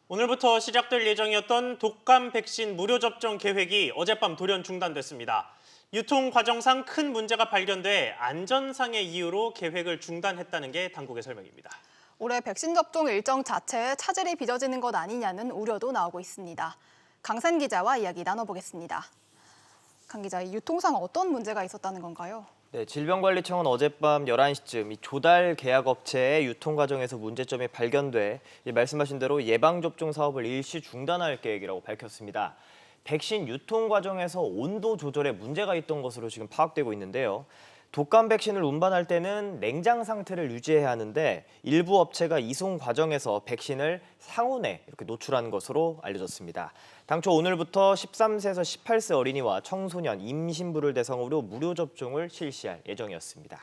오늘부터 시작될 예정이었던 독감 백신 무료 접종 계획이 어젯밤 돌연 중단됐습니다. 유통 과정상 큰 문제가 발견돼 안전상의 이유로 계획을 중단했다는 게 당국의 설명입니다. 올해 백신 접종 일정 자체에 차질이 빚어지는 것 아니냐는 우려도 나오고 있습니다. 강산 기자와 이야기 나눠보겠습니다. 강 기자, 이 유통상 어떤 문제가 있었다는 건가요? 네, 질병관리청은 어젯밤 11시쯤 이 조달 계약 업체의 유통 과정에서 문제점이 발견돼 말씀하신 대로 예방접종 사업을 일시 중단할 계획이라고 밝혔습니다. 백신 유통 과정에서 온도 조절에 문제가 있던 것으로 지금 파악되고 있는데요. 독감 백신을 운반할 때는 냉장 상태를 유지해야 하는데 일부 업체가 이송 과정에서 백신을 상온에 이렇게 노출한 것으로 알려졌습니다. 당초 오늘부터 13세에서 18세 어린이와 청소년, 임신부를 대상으로 무료 접종을 실시할 예정이었습니다.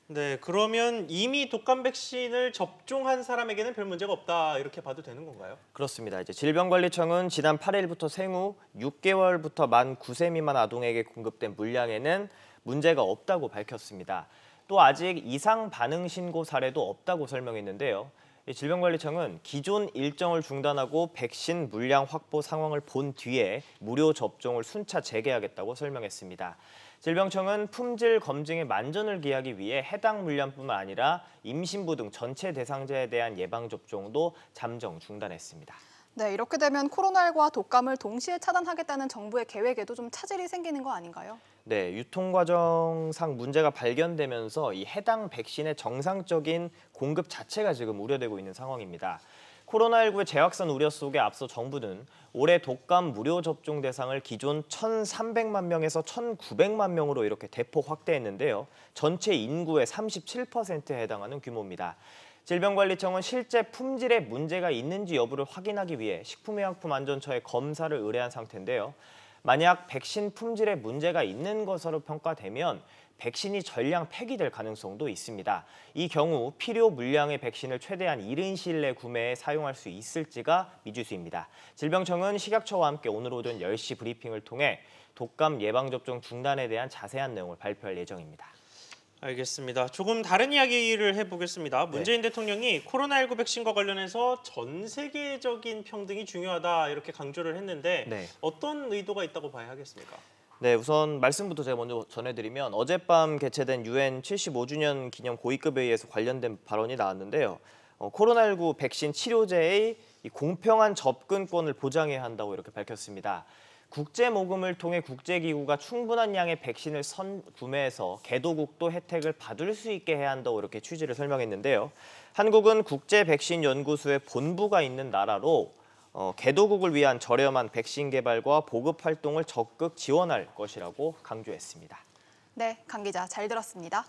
네, 그러면 이미 독감 백신을 접종한 사람에게는 별 문제가 없다 이렇게 봐도 되는 건가요? 그렇습니다. 이제 질병관리청은 지난 8일부터 생후 6개월부터 만 9세 미만 아동에게 공급된 물량에는 문제가 없다고 밝혔습니다. 또 아직 이상 반응 신고 사례도 없다고 설명했는데요. 질병관리청은 기존 일정을 중단하고 백신 물량 확보 상황을 본 뒤에 무료 접종을 순차 재개하겠다고 설명했습니다. 질병청은 품질 검증의 만전을 기하기 위해 해당 물량뿐만 아니라 임신부 등 전체 대상자에 대한 예방접종도 잠정 중단했습니다. 네, 이렇게 되면 코로나19와 독감을 동시에 차단하겠다는 정부의 계획에도 좀 차질이 생기는 거 아닌가요? 네, 유통 과정상 문제가 발견되면서 이 해당 백신의 정상적인 공급 자체가 지금 우려되고 있는 상황입니다. 코로나19의 재확산 우려 속에 앞서 정부는 올해 독감 무료 접종 대상을 기존 1,300만 명에서 1,900만 명으로 이렇게 대폭 확대했는데요. 전체 인구의 37%에 해당하는 규모입니다. 질병관리청은 실제 품질에 문제가 있는지 여부를 확인하기 위해 식품의약품안전처에 검사를 의뢰한 상태인데요. 만약 백신 품질에 문제가 있는 것으로 평가되면 백신이 전량 폐기될 가능성도 있습니다. 이 경우 필요 물량의 백신을 최대한 이른 시일 내 구매에 사용할 수 있을지가 미지수입니다. 질병청은 식약처와 함께 오늘 오전 10시 브리핑을 통해 독감 예방접종 중단에 대한 자세한 내용을 발표할 예정입니다. 알겠습니다. 조금 다른 이야기를 해보겠습니다. 문재인 네. 대통령이 코로나19 백신과 관련해서 전 세계적인 평등이 중요하다 이렇게 강조를 했는데 네. 어떤 의도가 있다고 봐야 하겠습니까? 네, 우선 말씀부터 제가 먼저 전해드리면 어젯밤 개최된 UN 75주년 기념 고위급 회의에서 관련된 발언이 나왔는데요. 코로나19 백신 치료제의 이 공평한 접근권을 보장해야 한다고 이렇게 밝혔습니다. 국제 모금을 통해 국제기구가 충분한 양의 백신을 구매해서 개도국도 혜택을 받을 수 있게 해야 한다고 이렇게 취지를 설명했는데요. 한국은 국제 백신 연구소의 본부가 있는 나라로 개도국을 위한 저렴한 백신 개발과 보급 활동을 적극 지원할 것이라고 강조했습니다. 네, 강 기자 잘 들었습니다.